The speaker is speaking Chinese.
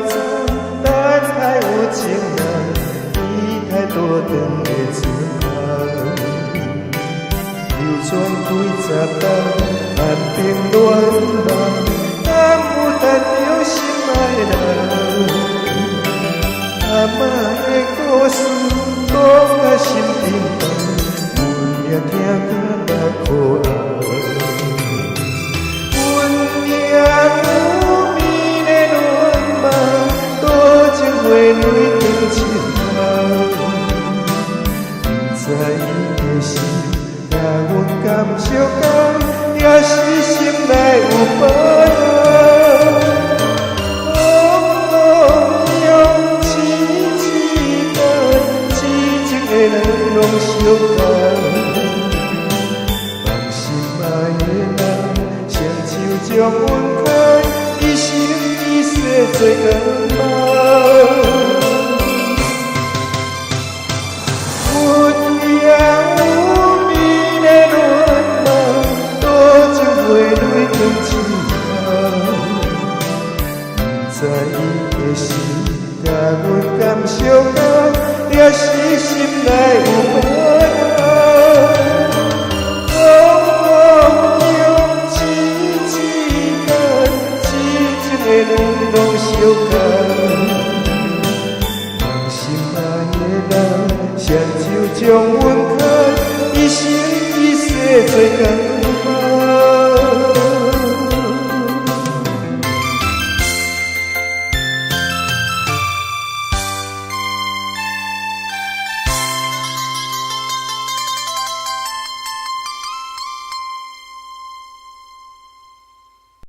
走，等待有情人，你太多长的思考。流转几十冬，安平恋梦，敢有等到心爱人？阿嬷的故事讲甲心沉重，阮也听甲目苦红。阮也有美的恋梦，多情花蕊长青头。不知伊的心甲阮感相共，也是心内有波浪。拢相共，放心爱的人，双手将阮开，一生一世做光芒。阮也有美的恋梦，多情花蕊长青头。不知伊的心甲阮感相共。也是心内有波浪，用痴情的人拢相共。放心爱的人，双手将阮开，一生一世做光。